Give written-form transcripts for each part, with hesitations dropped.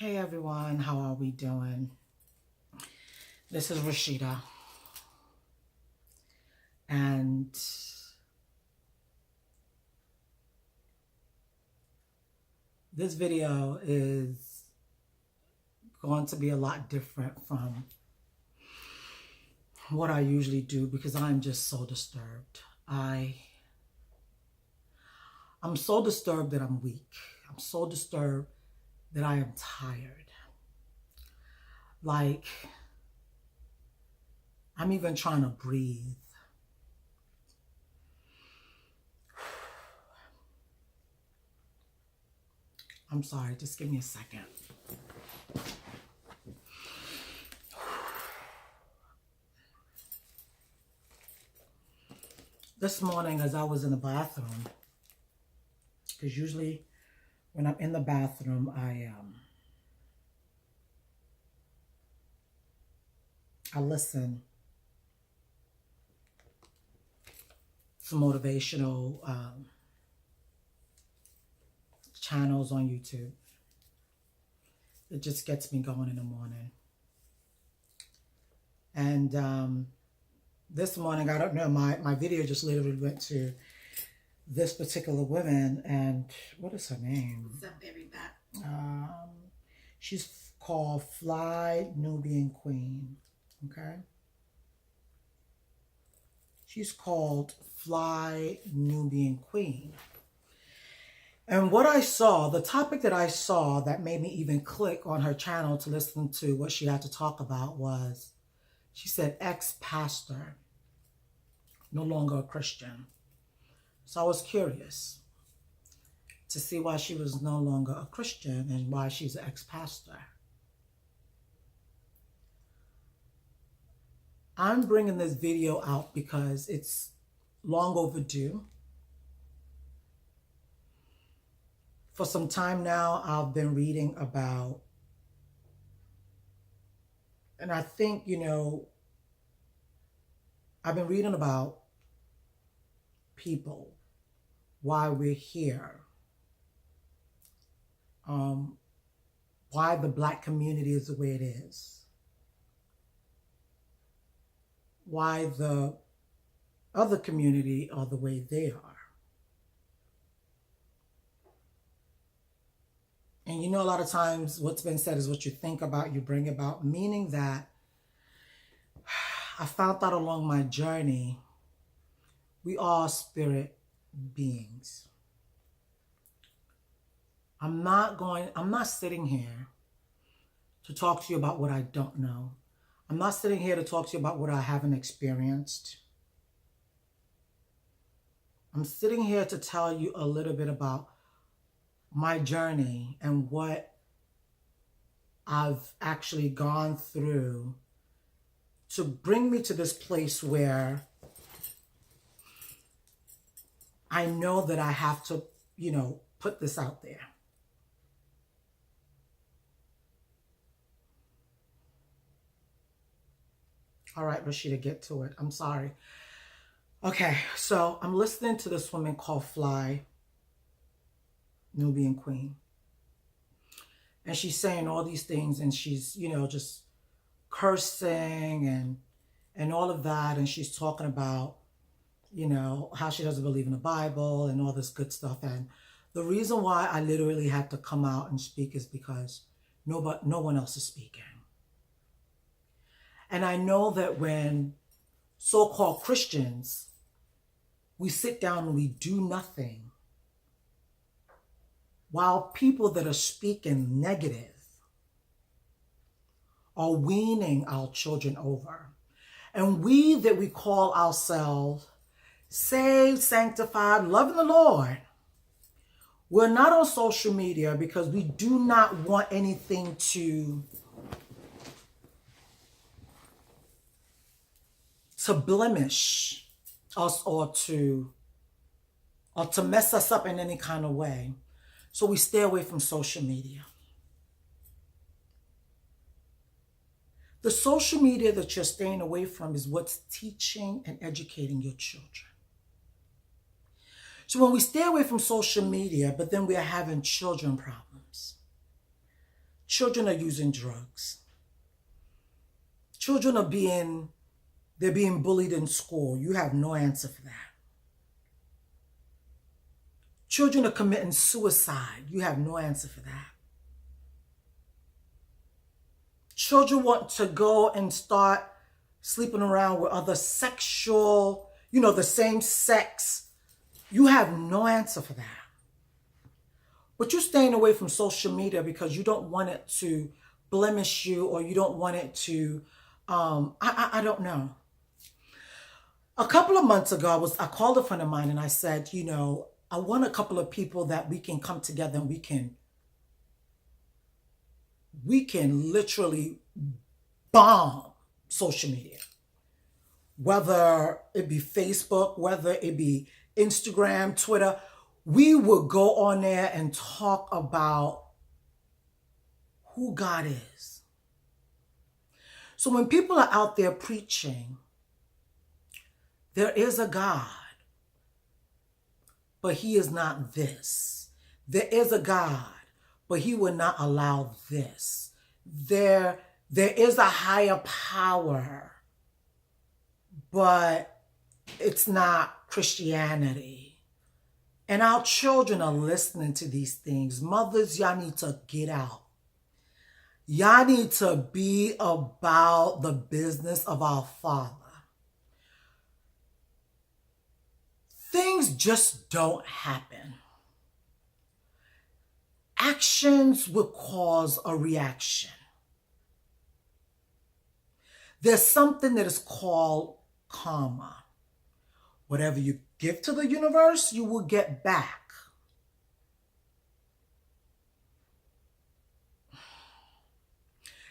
Hey everyone, how are we doing? This is Rashida, and this video is going to be a lot different from what I usually do because I'm just so disturbed. I'm so disturbed that I'm weak. I'm so disturbed that I am tired. Like, I'm even trying to breathe. I'm sorry, just give me a second. This morning as I was in the bathroom, because usually when I'm in the bathroom, I listen to motivational channels on YouTube. It just gets me going in the morning. And this morning, I don't know, my video just literally went to this particular woman, and what is her name? What's up, everybody? She's called Fly Nubian Queen, okay? She's called Fly Nubian Queen. And what I saw, the topic that I saw that made me even click on her channel to listen to what she had to talk about was, she said, ex-pastor, no longer a Christian. So I was curious to see why she was no longer a Christian and why she's an ex-pastor. I'm bringing this video out because it's long overdue. For some time now, I've been reading about, and I think, you know, I've been reading about people, why we're here, why the Black community is the way it is, why the other community are the way they are. And you know, a lot of times what's been said is what you think about, you bring about, meaning that I found out along my journey, we are spirit beings. I'm not sitting here to talk to you about what I don't know. I'm not sitting here to talk to you about what I haven't experienced. I'm sitting here to tell you a little bit about my journey and what I've actually gone through to bring me to this place where I know that I have to, you know, put this out there. All right, Rashida, get to it. I'm sorry. Okay, so I'm listening to this woman called Fly Nubian Queen. And she's saying all these things, and she's, you know, just cursing and all of that. And she's talking about, you know, how she doesn't believe in the Bible and all this good stuff. And the reason why I literally had to come out and speak is because no one else is speaking. And I know that when so-called Christians, we sit down and we do nothing, while people that are speaking negative are weaning our children over. And we that we call ourselves saved, sanctified, loving the Lord, we're not on social media because we do not want anything to blemish us or to mess us up in any kind of way. So we stay away from social media. The social media that you're staying away from is what's teaching and educating your children. So when we stay away from social media, but then we are having children problems. Children are using drugs. Children are they're being bullied in school. You have no answer for that. Children are committing suicide. You have no answer for that. Children want to go and start sleeping around with other sexual, the same sex. You have no answer for that. But you're staying away from social media because you don't want it to blemish you, or you don't want it to, I don't know. A couple of months ago, I called a friend of mine and I said, I want a couple of people that we can come together and we can literally bomb social media. Whether it be Facebook, whether it be Instagram, Twitter, we will go on there and talk about who God is. So when people are out there preaching, there is a God, but he is not this. There is a God, but he will not allow this. There is a higher power, but it's not Christianity. And our children are listening to these things. Mothers, y'all need to get out. Y'all need to be about the business of our Father. Things just don't happen. Actions will cause a reaction. There's something that is called karma. Whatever you give to the universe, you will get back.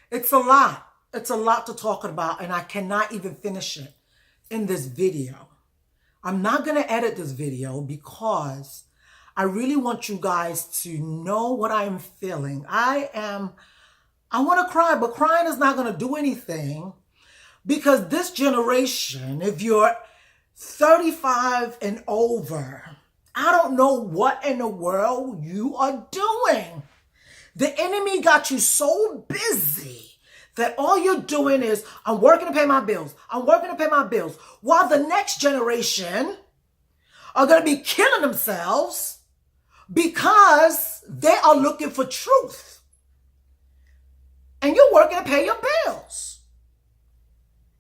It's a lot. It's a lot to talk about, and I cannot even finish it in this video. I'm not going to edit this video because I really want you guys to know what I am feeling. I want to cry, but crying is not going to do anything, because this generation, if you're 35 and over, I don't know what in the world you are doing. The enemy got you so busy that all you're doing is, I'm working to pay my bills. I'm working to pay my bills. While the next generation are going to be killing themselves because they are looking for truth. And you're working to pay your bills.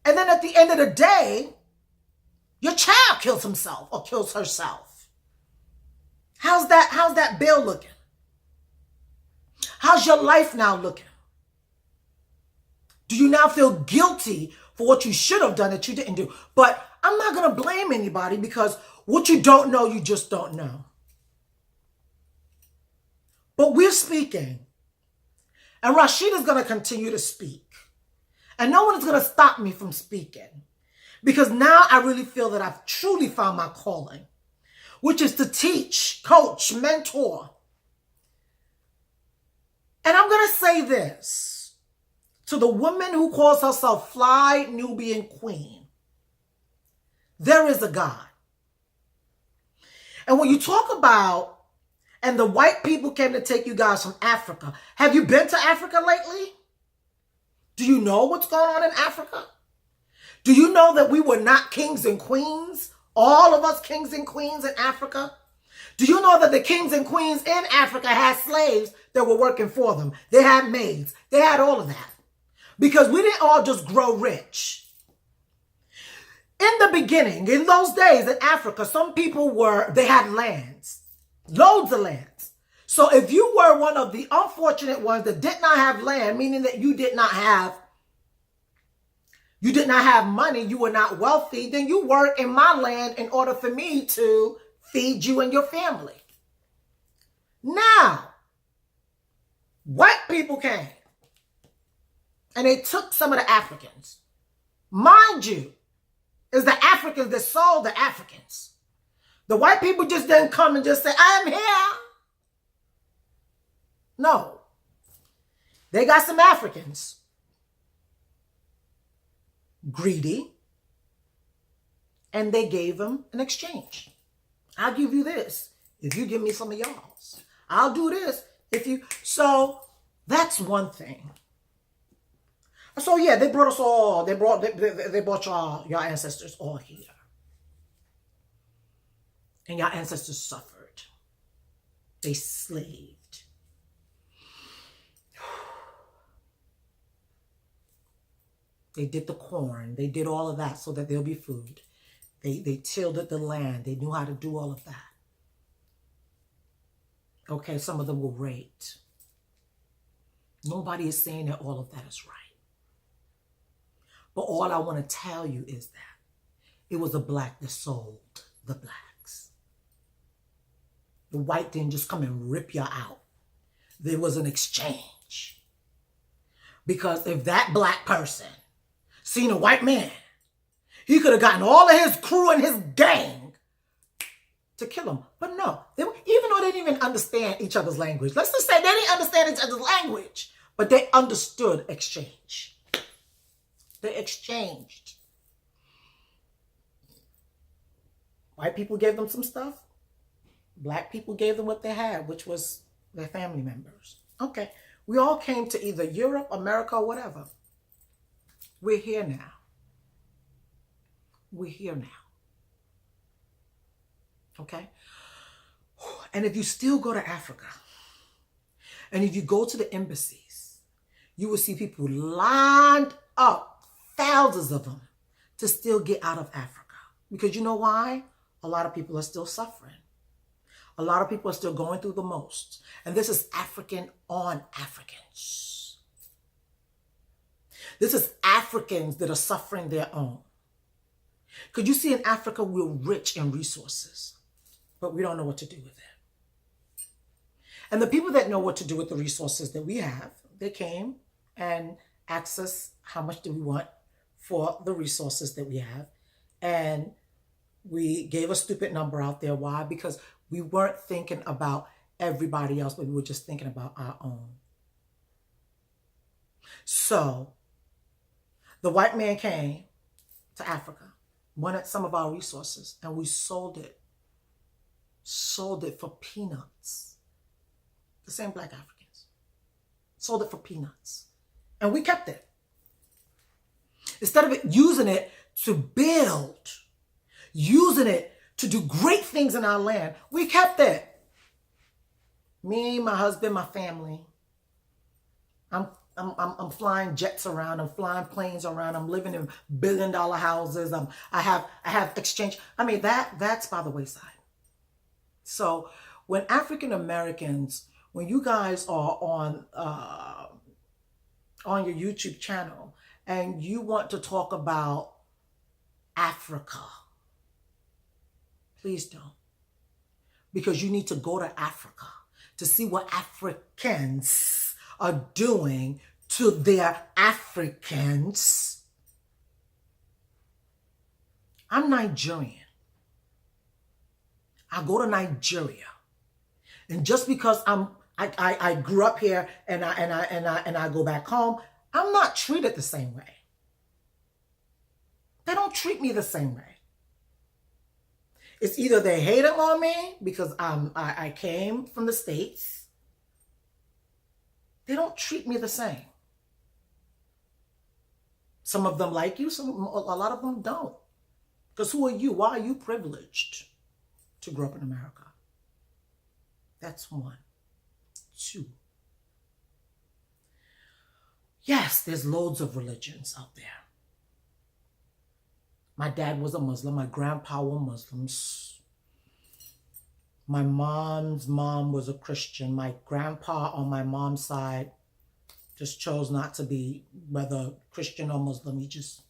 And then at the end of the day, your child kills himself or kills herself. How's that bill looking? How's your life now looking? Do you now feel guilty for what you should have done that you didn't do? But I'm not going to blame anybody, because what you don't know, you just don't know. But we're speaking. And Rashida's going to continue to speak. And no one is going to stop me from speaking. Because now I really feel that I've truly found my calling, which is to teach, coach, mentor. And I'm going to say this to the woman who calls herself Fly Nubian Queen. There is a God. And when you talk about, and the white people came to take you guys from Africa. Have you been to Africa lately? Do you know what's going on in Africa? Do you know that we were not kings and queens? All of us kings and queens in Africa? Do you know that the kings and queens in Africa had slaves that were working for them? They had maids. They had all of that. Because we didn't all just grow rich. In the beginning, in those days in Africa, some people they had lands. Loads of lands. So if you were one of the unfortunate ones that did not have land, meaning that you did not have money, you were not wealthy, then you work in my land in order for me to feed you and your family. Now, white people came and they took some of the Africans. Mind you, it's the Africans that sold the Africans. The white people just didn't come and just say, I'm here. No. They got some Africans. Greedy. And they gave them an exchange. I'll give you this if you give me some of y'all's. I'll do this if you. So That's one thing. So yeah, they brought us all. They brought your ancestors all here, and your ancestors suffered. They slaved. They did the corn. They did all of that so that there'll be food. They tilled the land. They knew how to do all of that. Okay, some of them were raped. Nobody is saying that all of that is right. But all I want to tell you is that it was the black that sold the blacks. The white didn't just come and rip you out. There was an exchange. Because if that black person seen a white man, he could have gotten all of his crew and his gang to kill him. But no, even though they didn't even understand each other's language, let's just say they didn't understand each other's language, but they understood exchange. They exchanged. White people gave them some stuff. Black people gave them what they had, which was their family members. Okay, we all came to either Europe, America, or whatever. We're here now. We're here now. Okay? And if you still go to Africa, and if you go to the embassies, you will see people lined up, thousands of them, to still get out of Africa. Because you know why? A lot of people are still suffering. A lot of people are still going through the most. And this is African on Africans. This is Africans that are suffering their own. Because you see, in Africa, we're rich in resources, but we don't know what to do with it. And the people that know what to do with the resources that we have, they came and asked us how much do we want for the resources that we have. And we gave a stupid number out there. Why? Because we weren't thinking about everybody else, but we were just thinking about our own. So the white man came to Africa, wanted some of our resources, and we sold it for peanuts. The same black Africans sold it for peanuts, and we kept it. Instead of using it to build, using it to do great things in our land, we kept it. Me, my husband, my family. I'm flying jets around. I'm flying planes around. I'm living in billion-dollar houses. I have exchange. I mean, that's by the wayside. So when African Americans, when you guys are on your YouTube channel and you want to talk about Africa, please don't. Because you need to go to Africa to see what Africans are doing to their Africans. I'm Nigerian. I go to Nigeria. And just because I grew up here and I go back home, I'm not treated the same way. They don't treat me the same way. It's either they hate on me because I came from the States. They don't treat me the same. Some of them like you, a lot of them don't. Because who are you? Why are you privileged to grow up in America? That's one. Two. Yes, there's loads of religions out there. My dad was a Muslim. My grandpa were Muslims. My mom's mom was a Christian. My grandpa on my mom's side just chose not to be, whether Christian or Muslim. He just...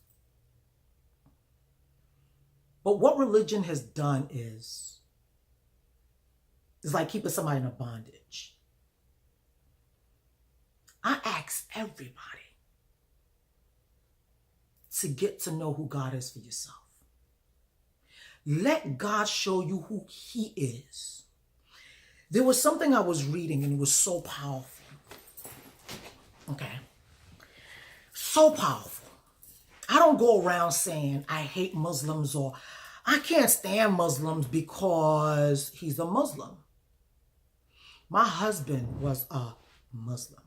But what religion has done is like keeping somebody in a bondage. I ask everybody to get to know who God is for yourself. Let God show you who he is. There was something I was reading and it was so powerful. Okay. So powerful. I don't go around saying I hate Muslims or I can't stand Muslims because he's a Muslim. My husband was a Muslim.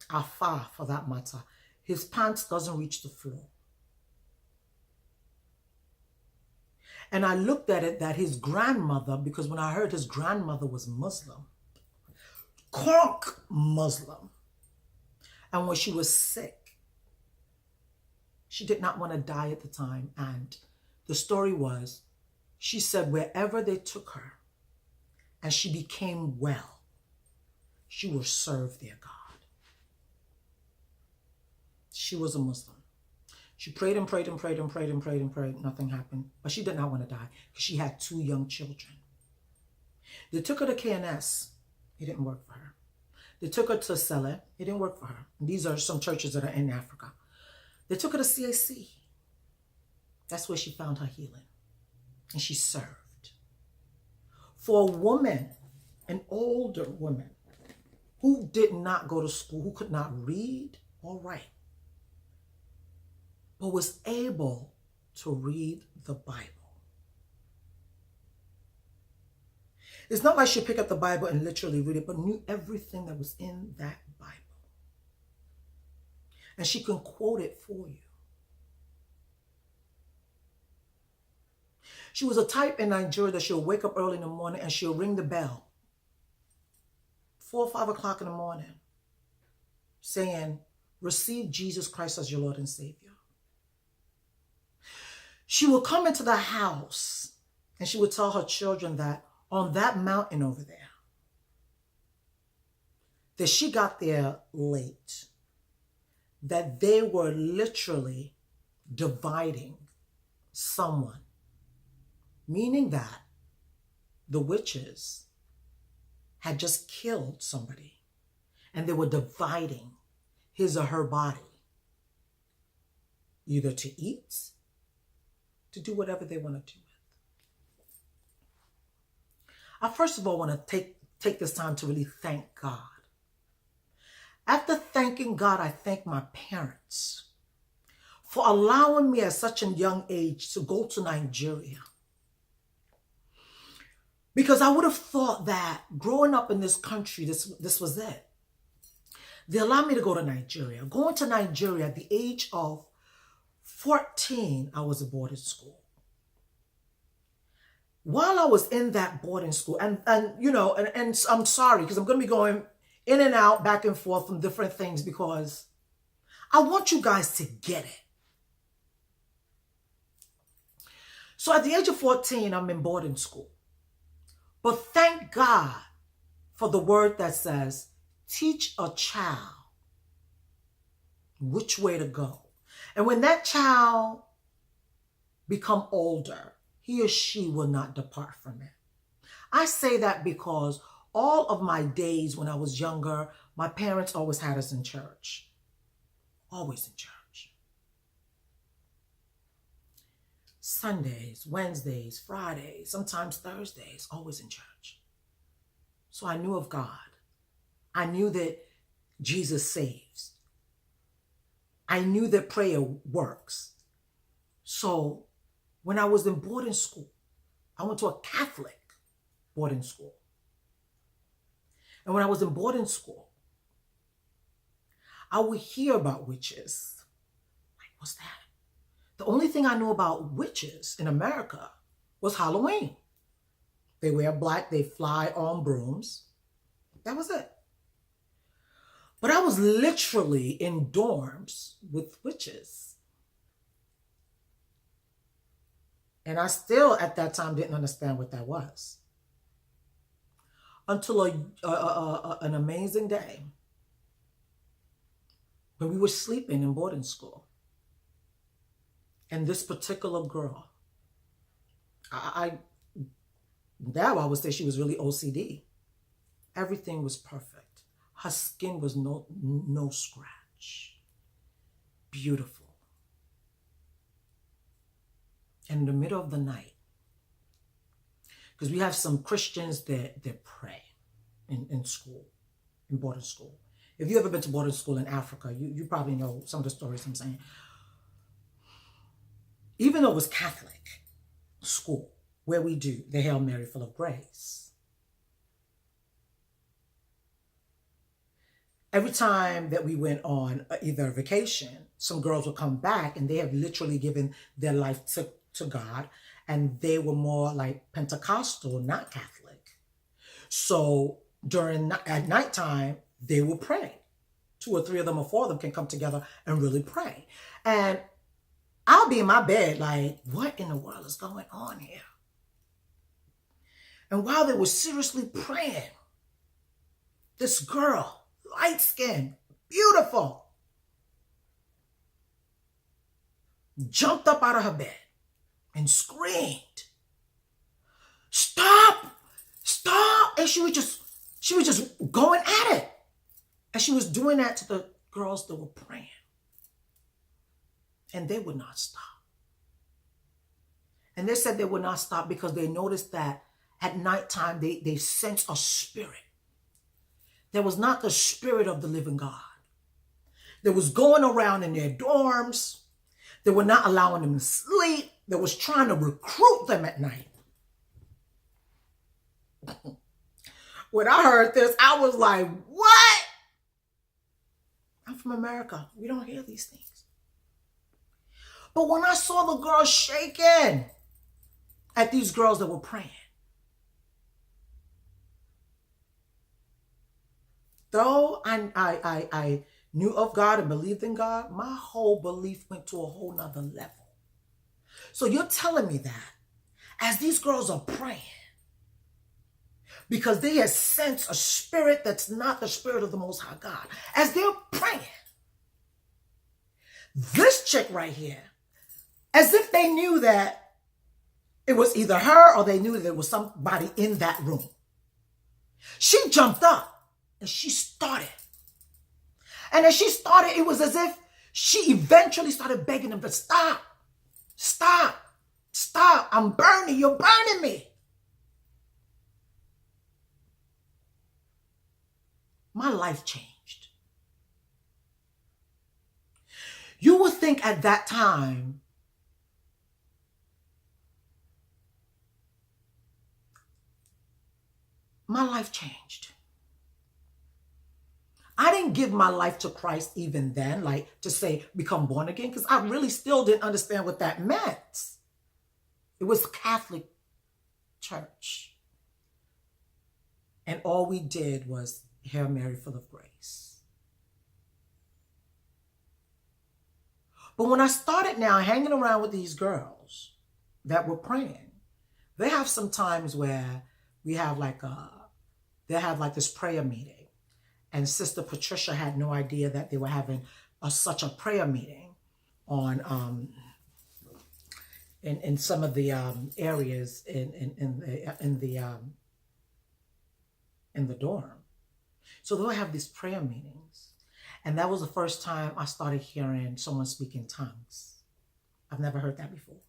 Afa for that matter, his pants doesn't reach the floor. And I looked at it that his grandmother, because when I heard his grandmother was Muslim, conk Muslim, and when she was sick, she did not want to die at the time. And the story was, she said wherever they took her and she became well, she will serve their God. She was a Muslim. She prayed and prayed and prayed and prayed and prayed and prayed. Nothing happened. But she did not want to die because she had 2 young children. They took her to KNS. It didn't work for her. They took her to Sele. It didn't work for her. These are some churches that are in Africa. They took her to CAC. That's where she found her healing. And she served. For a woman, an older woman, who did not go to school, who could not read or write, but was able to read the Bible. It's not like she picked up the Bible and literally read it, but knew everything that was in that Bible. And she can quote it for you. She was a type in Nigeria that she'll wake up early in the morning and she'll ring the bell 4 or 5 o'clock in the morning saying, receive Jesus Christ as your Lord and Savior. She will come into the house and she would tell her children that on that mountain over there, that she got there late, that they were literally dividing someone, meaning that the witches had just killed somebody and they were dividing his or her body, either to eat, to do whatever they want to do with. I first of all want to take this time to really thank God. After thanking God, I thank my parents for allowing me at such a young age to go to Nigeria. Because I would have thought that growing up in this country, this was it. They allowed me to go to Nigeria. Going to Nigeria at the age of 14, I was at boarding school. While I was in that boarding school, and I'm sorry, because I'm going to be going in and out, back and forth from different things, because I want you guys to get it. So at the age of 14, I'm in boarding school. But thank God for the word that says, teach a child which way to go. And when that child become older, he or she will not depart from it. I say that because all of my days when I was younger, my parents always had us in church. Always in church. Sundays, Wednesdays, Fridays, sometimes Thursdays, always in church. So I knew of God. I knew that Jesus saves. I knew that prayer works. So when I was in boarding school, I went to a Catholic boarding school. And when I was in boarding school, I would hear about witches. Like, what's that? The only thing I knew about witches in America was Halloween. They wear black, they fly on brooms. That was it. But I was literally in dorms with witches. And I still, at that time, didn't understand what that was. Until an amazing day when we were sleeping in boarding school. And this particular girl, now I would say she was really OCD. Everything was perfect. Her skin was no scratch. Beautiful. And in the middle of the night, because we have some Christians that pray in school, in boarding school. If you've ever been to boarding school in Africa, you probably know some of the stories I'm saying. Even though it was Catholic school, where we do the Hail Mary full of grace, Every time that we went on either a vacation, some girls would come back and they have literally given their life to God, and they were more like Pentecostal, not Catholic. So at nighttime, they will pray. Two or three of them or four of them can come together and really pray. And I'll be in my bed like, what in the world is going on here? And while they were seriously praying, this girl, light skinned, beautiful, jumped up out of her bed and screamed, "Stop! Stop!" And she was just going at it. And she was doing that to the girls that were praying. And they would not stop. And they said they would not stop because they noticed that at nighttime they sensed a spirit. There was not the spirit of the living God. That was going around in their dorms. They were not allowing them to sleep. That was trying to recruit them at night. When I heard this, I was like, what? I'm from America. We don't hear these things. But when I saw the girls shaking at these girls that were praying, though I knew of God and believed in God, my whole belief went to a whole nother level. So you're telling me that as these girls are praying, because they have sensed a spirit that's not the spirit of the Most High God, as they're praying, this chick right here, as if they knew that it was either her or they knew that there was somebody in that room, she jumped up and she started. And as she started, it was as if she eventually started begging them to stop, stop, stop. I'm burning. You're burning me. My life changed. You would think at that time, my life changed. I didn't give my life to Christ even then, like to say become born again, because I really still didn't understand what that meant. It was Catholic church. And all we did was Hail Mary, full of grace. But when I started now hanging around with these girls that were praying, they have some times where we have they have like this prayer meeting. And Sister Patricia had no idea that they were having such a prayer meeting on in some of the areas in the dorm. So they'll have these prayer meetings, and that was the first time I started hearing someone speak in tongues. I've never heard that before.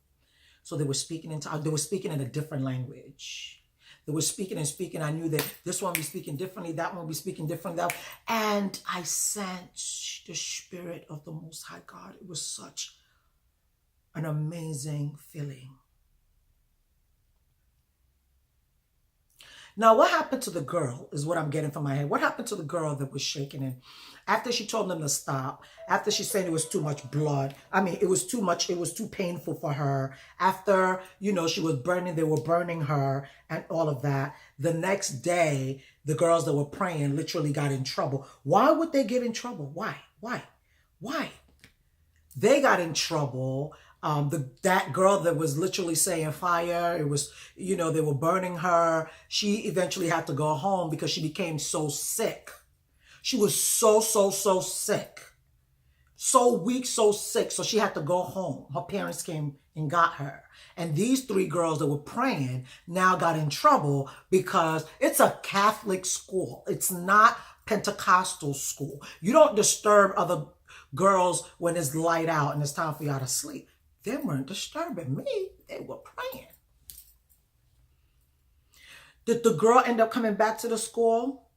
So they were speaking they were speaking in a different language. They were speaking and speaking. I knew that this one would be speaking differently, that one would be speaking differently. And I sensed the spirit of the Most High God. It was such an amazing feeling. Now, what happened to the girl is what I'm getting from my head. What happened to the girl that was shaking? And after she told them to stop, after she said it was too much blood, I mean, it was too much, it was too painful for her. After, she was burning, they were burning her and all of that. The next day, the girls that were praying literally got in trouble. Why would they get in trouble? Why? They got in trouble. That girl that was literally saying fire, it was, they were burning her. She eventually had to go home because she became so sick. She was so sick. So weak, so sick. So she had to go home. Her parents came and got her. And these three girls that were praying now got in trouble because it's a Catholic school. It's not Pentecostal school. You don't disturb other girls when it's light out and it's time for y'all to sleep. They weren't disturbing me. They were praying. Did the girl end up coming back to the school?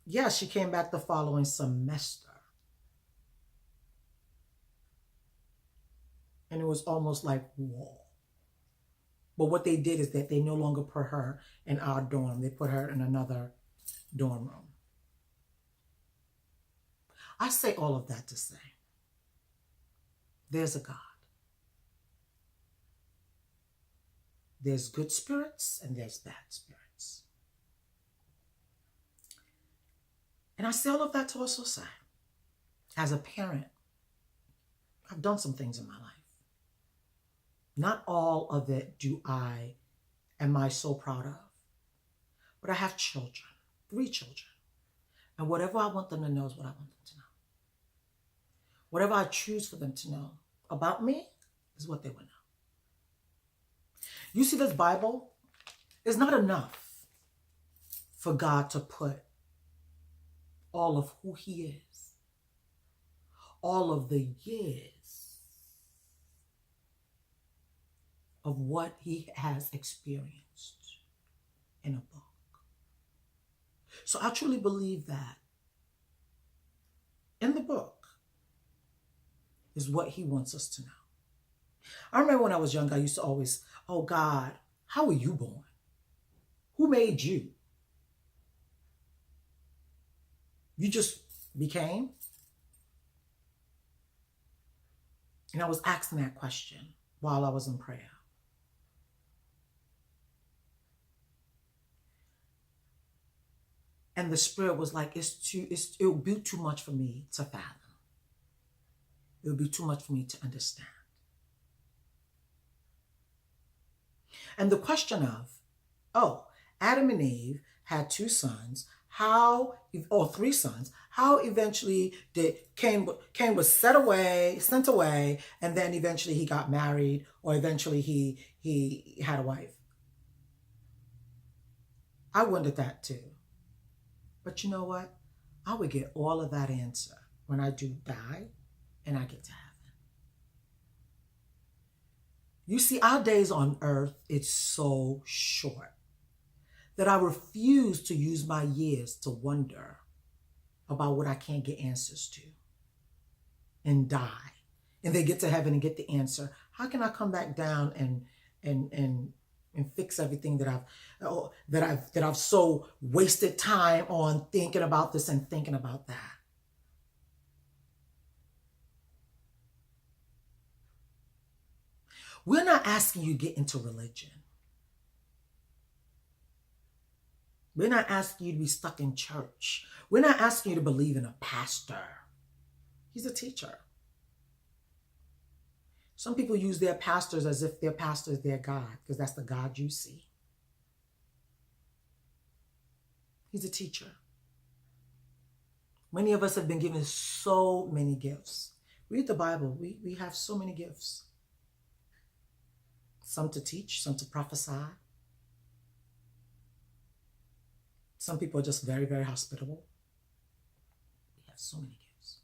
Yes, she came back the following semester. And it was almost like, whoa. But what they did is that they no longer put her in our dorm. They put her in another dorm room. I say all of that to say there's a God. There's good spirits and there's bad spirits. And I say all of that to also say, as a parent, I've done some things in my life. Not all of it am I so proud of. But I have children, 3 children. And whatever I want them to know is what I want them to know. Whatever I choose for them to know about me is what they will know. You see, this Bible is not enough for God to put all of who he is, all of the years of what he has experienced in a book. So I truly believe that in the book is what he wants us to know. I remember when I was young, I used to always, oh God, how were you born? Who made you? You just became? And I was asking that question while I was in prayer. And the Spirit was like, it would be too much for me to fathom. It would be too much for me to understand. And the question of, Adam and Eve had 2 sons, or 3 sons, how eventually did Cain was sent away, and then eventually he got married, or eventually he had a wife. I wondered that too. But you know what? I would get all of that answer when I do die and I get to heaven. You see, our days on earth, it's so short that I refuse to use my years to wonder about what I can't get answers to and die. And they get to heaven and get the answer. How can I come back down and fix everything that I've so wasted time on thinking about this and thinking about that? We're not asking you to get into religion. We're not asking you to be stuck in church. We're not asking you to believe in a pastor. He's a teacher. Some people use their pastors as if their pastor is their God, because that's the God you see. He's a teacher. Many of us have been given so many gifts. Read the Bible. We have so many gifts. Some to teach, some to prophesy. Some people are just very, very hospitable. We have so many gifts.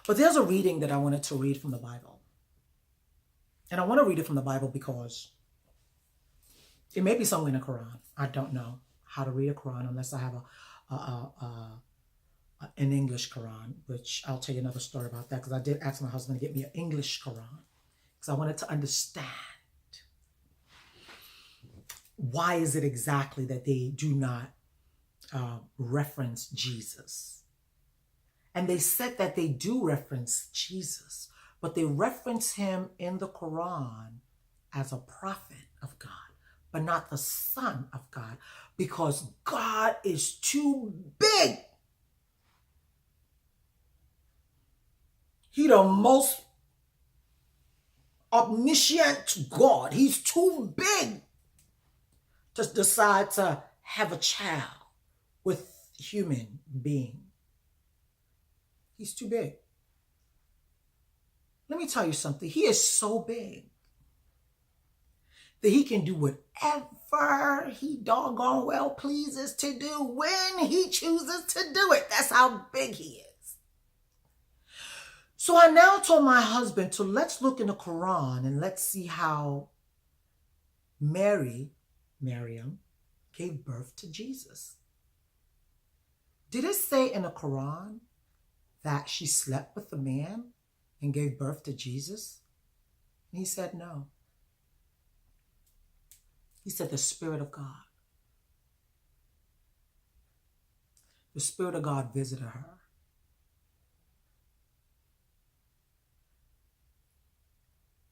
But there's a reading that I wanted to read from the Bible. And I want to read it from the Bible because it may be somewhere in the Quran. I don't know how to read a Quran unless I have an English Quran, which I'll tell you another story about that, because I did ask my husband to get me an English Quran because I wanted to understand why is it exactly that they do not reference Jesus. And they said that they do reference Jesus, but they reference him in the Quran as a prophet of God, but not the Son of God, because God is too big. He the most omniscient God. He's too big to decide to have a child with a human being. He's too big. Let me tell you something. He is so big that he can do whatever he doggone well pleases to do when he chooses to do it. That's how big he is. So I now told my husband to let's look in the Quran and let's see how Miriam, gave birth to Jesus. Did it say in the Quran that she slept with the man and gave birth to Jesus? And he said no. He said the Spirit of God. the Spirit of God visited her.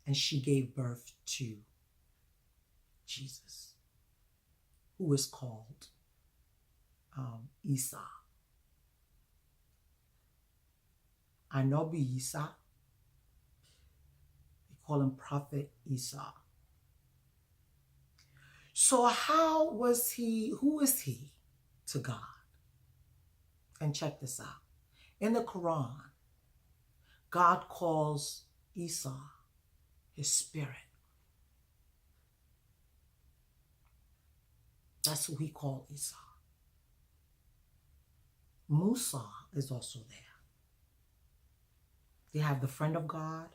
And she gave birth to Jesus, who is called Isa. I know Isa. We call him Prophet Isa. So who is he to God? And check this out. In the Quran, God calls Isa his spirit. That's who he called Isa. Musa is also there. They have the friend of God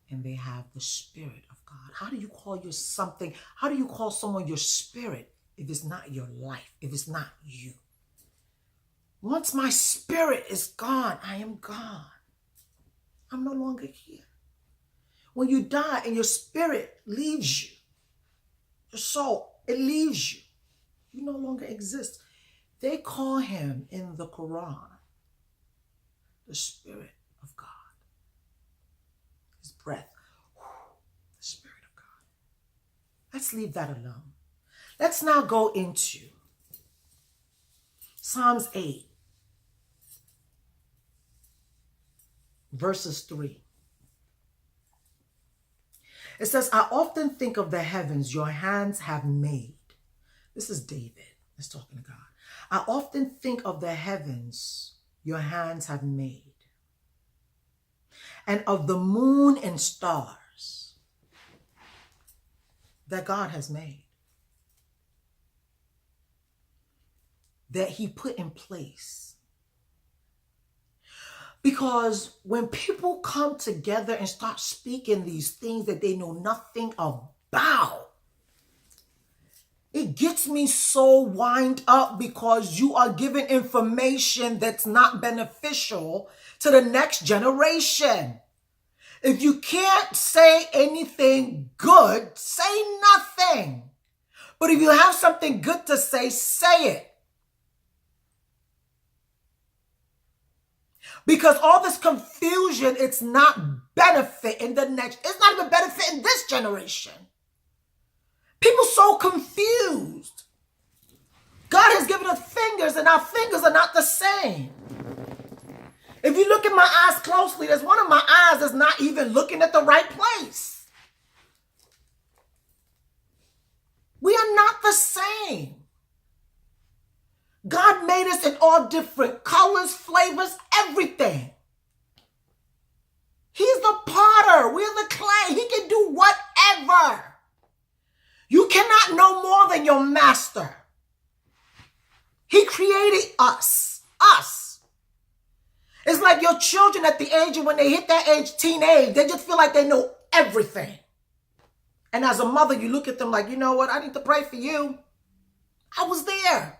and they have the Spirit of God. How do you call someone your spirit if it's not your life, if it's not you? Once my spirit is gone, I am gone. I'm no longer here. When you die and your spirit leaves you, your soul, it leaves you. You no longer exist. They call him in the Quran the Spirit of God. His breath, the Spirit of God. Let's leave that alone. Let's now go into Psalms 8, verses 3. It says, I often think of the heavens your hands have made. This is David that's talking to God. I often think of the heavens your hands have made, and of the moon and stars that God has made, that he put in place. Because when people come together and start speaking these things that they know nothing about, it gets me so wind up, because you are giving information that's not beneficial to the next generation. If you can't say anything good, say nothing. But if you have something good to say, say it. Because all this confusion, it's not benefiting the next. It's not even benefiting this generation. People so confused. God has given us fingers, and our fingers are not the same. If you look at my eyes closely, there's one of my eyes that's not even looking at the right place. We are not the same. God made us in all different colors, flavors, everything. He's the potter. We're the clay. He can do whatever. You cannot know more than your master. He created us. Us. It's like your children at the age of when they hit that age, teenage, they just feel like they know everything. And as a mother, you look at them like, you know what? I need to pray for you. I was there.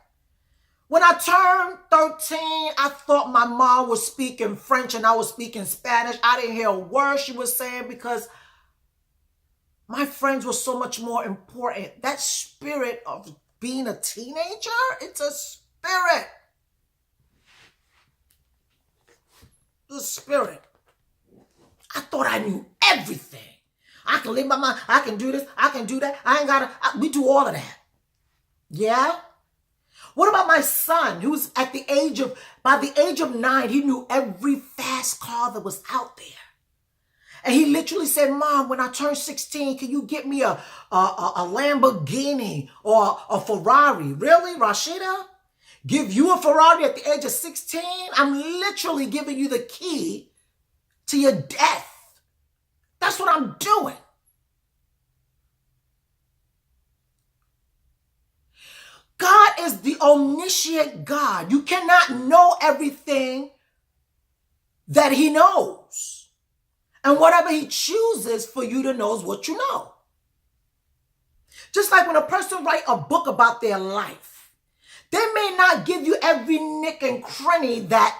When I turned 13, I thought my mom was speaking French and I was speaking Spanish. I didn't hear a word she was saying because my friends were so much more important. That spirit of being a teenager, it's a spirit. The spirit. I thought I knew everything. I can live my mind. I can do this. I can do that. I ain't got to. We do all of that. Yeah? What about my son, who's by the age of 9, he knew every fast car that was out there. And he literally said, Mom, when I turn 16, can you get me a Lamborghini or a Ferrari? Really, Rashida? Give you a Ferrari at the age of 16? I'm literally giving you the key to your death. That's what I'm doing. God is the omniscient God. You cannot know everything that he knows. And whatever he chooses for you to know is what you know. Just like when a person writes a book about their life, they may not give you every nick and cranny that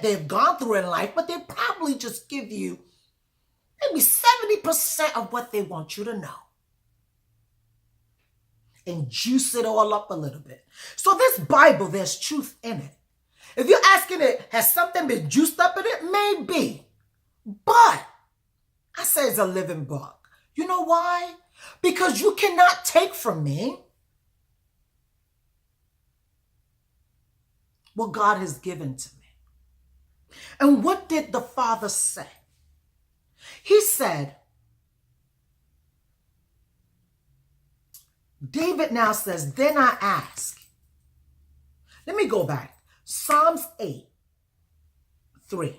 they've gone through in life, but they probably just give you maybe 70% of what they want you to know. and juice it all up a little bit. So this Bible, there's truth in it. If you're asking it, has something been juiced up in it? Maybe. But I say it's a living book. You know why? Because you cannot take from me what God has given to me. And what did the Father say? He said, David now says, then I ask. Let me go back. Psalms 8:3.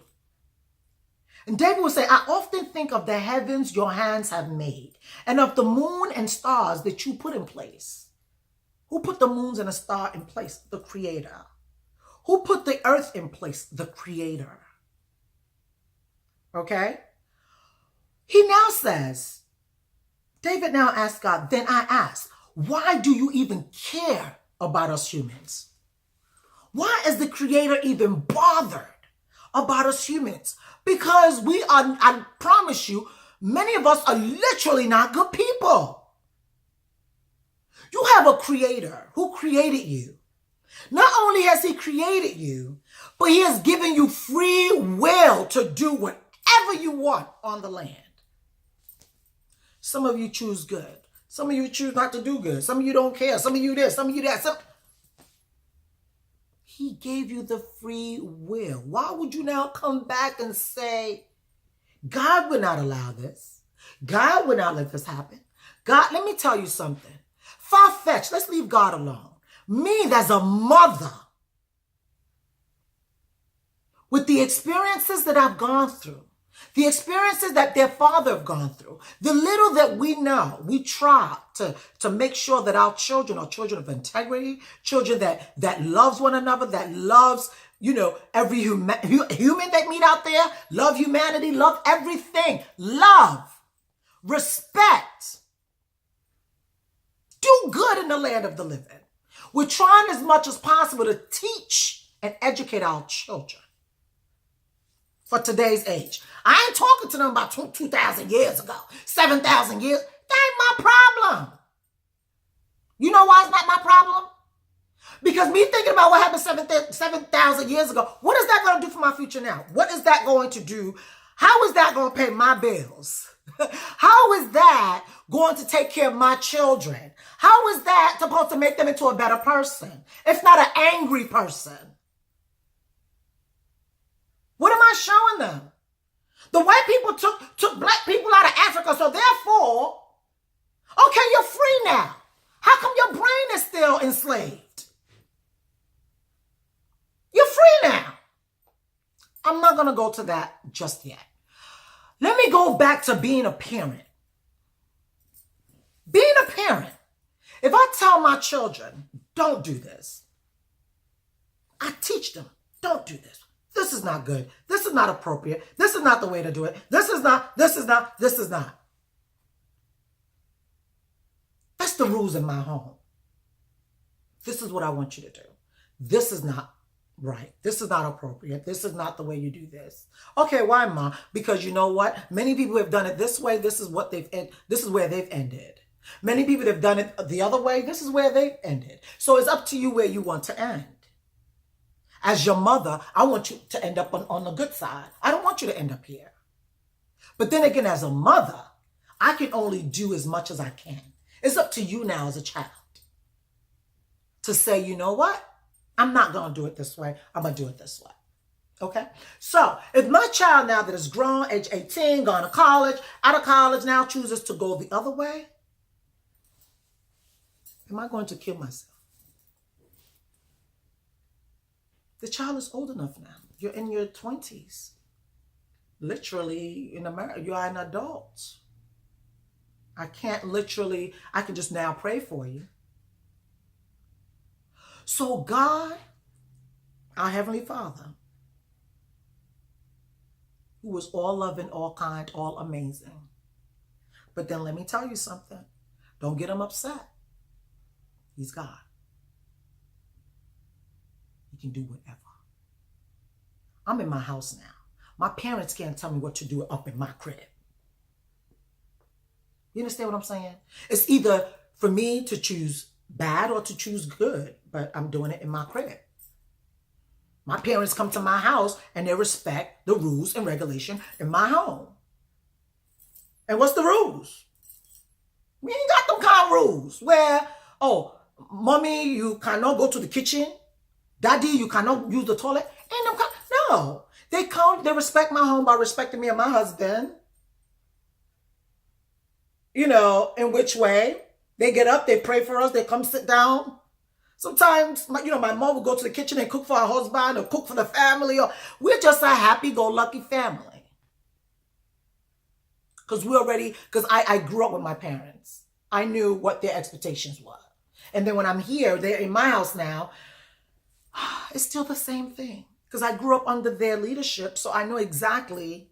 And David will say, I often think of the heavens your hands have made, and of the moon and stars that you put in place. Who put the moons and the star in place? The Creator. Who put the earth in place? The Creator. Okay? He now says, David now asks God, then I ask, why do you even care about us humans? Why is the Creator even bothered about us humans? Because we are, I promise you, many of us are literally not good people. You have a Creator who created you. Not only has He created you, but He has given you free will to do whatever you want on the land. Some of you choose good. Some of you choose not to do good. Some of you don't care. Some of you this, some of you that. He gave you the free will. Why would you now come back and say, God would not allow this? God would not let this happen? God, let me tell you something. Far-fetched. Let's leave God alone. Me, as a mother, with the experiences that I've gone through, the experiences that their father have gone through, the little that we know, we try to make sure that our children are children of integrity, children that loves one another, that loves, every human they meet out there, love humanity, love everything, love, respect, do good in the land of the living. We're trying as much as possible to teach and educate our children for today's age. I ain't talking to them about 2,000 years ago, 7,000 years. That ain't my problem. You know why it's not my problem? Because me thinking about what happened 7,000 years ago, what is that going to do for my future now? What is that going to do? How is that going to pay my bills? How is that going to take care of my children? How is that supposed to make them into a better person, if not an angry person? What am I showing them? The white people took black people out of Africa, so therefore, okay, you're free now. How come your brain is still enslaved? You're free now. I'm not going to go to that just yet. Let me go back to being a parent. Being a parent. If I tell my children, don't do this, I teach them, don't do this. This is not good. This is not appropriate. This is not the way to do it. This is not. That's the rules in my home. This is what I want you to do. This is not right. This is not appropriate. This is not the way you do this. Okay, why, Mom? Because you know what? Many people have done it this way. This is where they've ended. Many people have done it the other way. This is where they've ended. So it's up to you where you want to end. As your mother, I want you to end up on the good side. I don't want you to end up here. But then again, as a mother, I can only do as much as I can. It's up to you now as a child to say, you know what? I'm not going to do it this way. I'm going to do it this way. Okay? So if my child now that is grown, age 18, gone to college, out of college now chooses to go the other way, am I going to kill myself? The child is old enough now. You're in your 20s. Literally, in America, you are an adult. I can just now pray for you. So God, our Heavenly Father, who is all loving, all kind, all amazing. But then let me tell you something. Don't get him upset. He's God. He can do whatever. I'm in my house now. My parents can't tell me what to do up in my crib. You understand what I'm saying? It's either for me to choose bad or to choose good, but I'm doing it in my crib. My parents come to my house and they respect the rules and regulation in my home. And what's the rules? We ain't got them kind of rules where, oh, mommy, you cannot go to the kitchen. Daddy, you cannot use the toilet. Ain't them kind. No. They respect my home by respecting me and my husband. You know, in which way? They get up, they pray for us, they come sit down. Sometimes, my mom will go to the kitchen and cook for her husband or cook for the family. Or we're just a happy-go-lucky family. Because I grew up with my parents. I knew what their expectations were. And then when I'm here, they're in my house now, it's still the same thing. Because I grew up under their leadership, so I know exactly,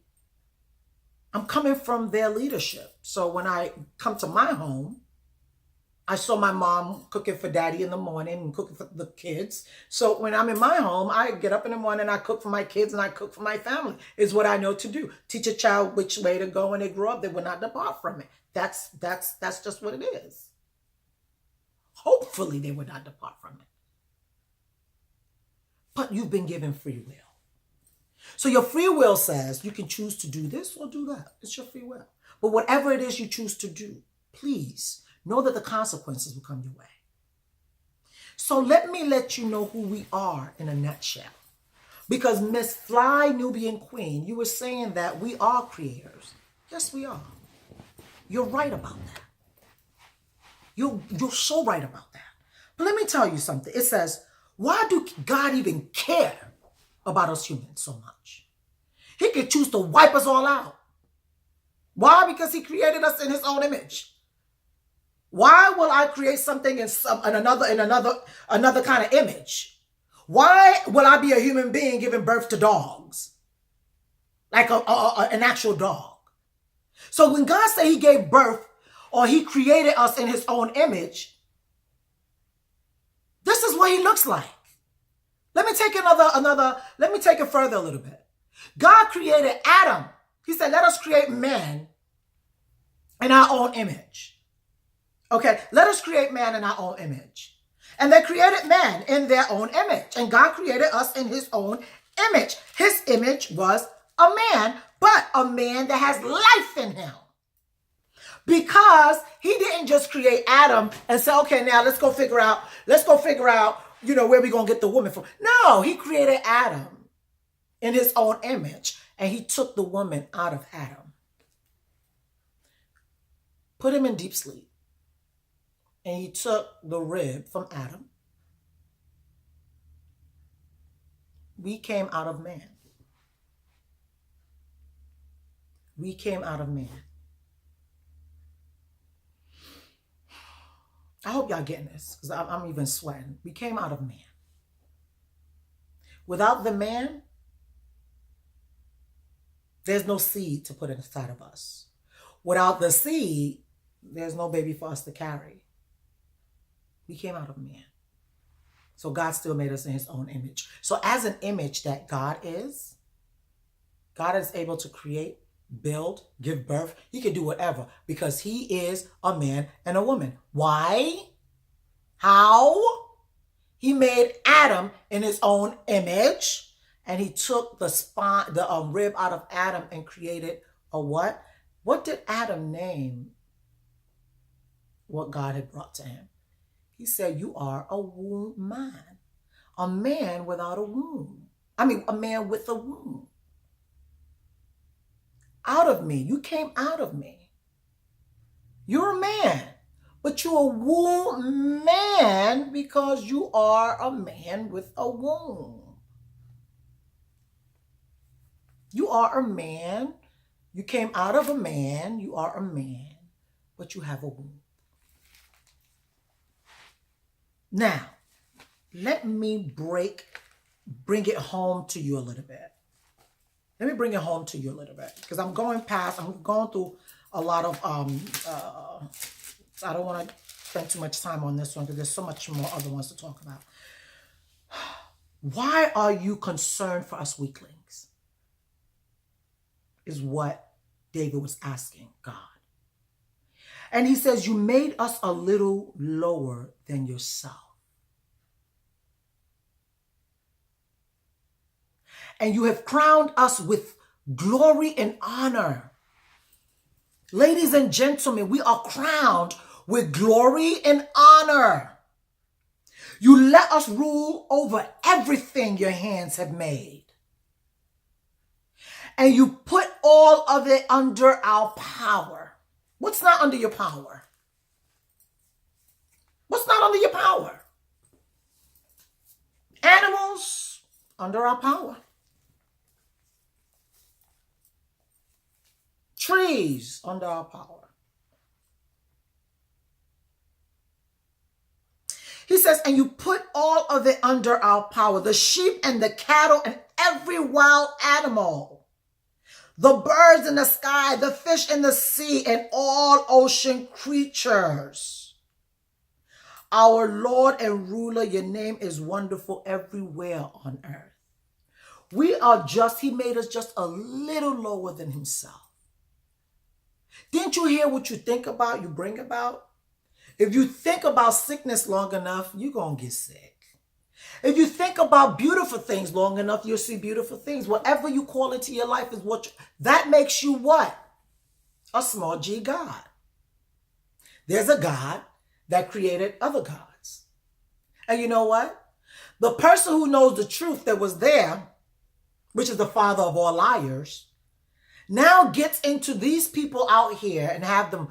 I'm coming from their leadership. So when I come to my home, I saw my mom cooking for daddy in the morning and cooking for the kids. So when I'm in my home, I get up in the morning, I cook for my kids and I cook for my family. Is what I know to do. Teach a child which way to go when they grow up. They will not depart from it. That's just what it is. Hopefully they will not depart from it. But you've been given free will. So your free will says you can choose to do this or do that. It's your free will. But whatever it is you choose to do, please know that the consequences will come your way. So let me let you know who we are in a nutshell. Because Miss Fly Nubian Queen, you were saying that we are creators. Yes, we are. You're right about that. You're so right about that. But let me tell you something. It says, why do God even care about us humans so much? He could choose to wipe us all out. Why? Because he created us in his own image. Why will I create something in another kind of image? Why will I be a human being giving birth to dogs? Like an actual dog. So when God said he gave birth or he created us in his own image, this is what he looks like. Let me take it further a little bit. God created Adam. He said, let us create man in our own image. Okay, let us create man in our own image. And they created man in their own image. And God created us in his own image. His image was a man, but a man that has life in him. Because he didn't just create Adam and say, okay, now let's go figure out, where we're going to get the woman from. No, he created Adam in his own image. And he took the woman out of Adam. Put him in deep sleep. And he took the rib from Adam. We came out of man. We came out of man. I hope y'all getting this, because I'm even sweating. We came out of man. Without the man, there's no seed to put inside of us. Without the seed, there's no baby for us to carry. We came out of man. So God still made us in his own image. So as an image that God is able to create, build, give birth. He can do whatever because he is a man and a woman. Why? How? He made Adam in his own image, and he took the rib out of Adam and created a what? What did Adam name what God had brought to him? He said, you are a womb man. A man without a womb. I mean, a man with a womb. Out of me. You came out of me. You're a man. But you're a womb man because you are a man with a womb. You are a man. You came out of a man. You are a man. But you have a womb. Now, let me bring it home to you a little bit. Let me bring it home to you a little bit because I'm going through a lot of, I don't want to spend too much time on this one because there's so much more other ones to talk about. Why are you concerned for us weaklings? Is what David was asking God. And he says, you made us a little lower than yourself. And you have crowned us with glory and honor. Ladies and gentlemen, we are crowned with glory and honor. You let us rule over everything your hands have made. And you put all of it under our power. What's not under your power? What's not under your power? Animals under our power. Trees under our power. He says, and you put all of it under our power. The sheep and the cattle and every wild animal. The birds in the sky, the fish in the sea, and all ocean creatures. Our Lord and ruler, your name is wonderful everywhere on earth. He made us just a little lower than himself. Didn't you hear what you think about, you bring about? If you think about sickness long enough, you're going to get sick. If you think about beautiful things long enough, you'll see beautiful things. Whatever you call into your life is that makes you what? A small g God. There's a God that created other gods. And you know what? The person who knows the truth that was there, which is the father of all liars, now gets into these people out here and have them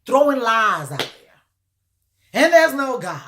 throwing lies out there. And there's no God.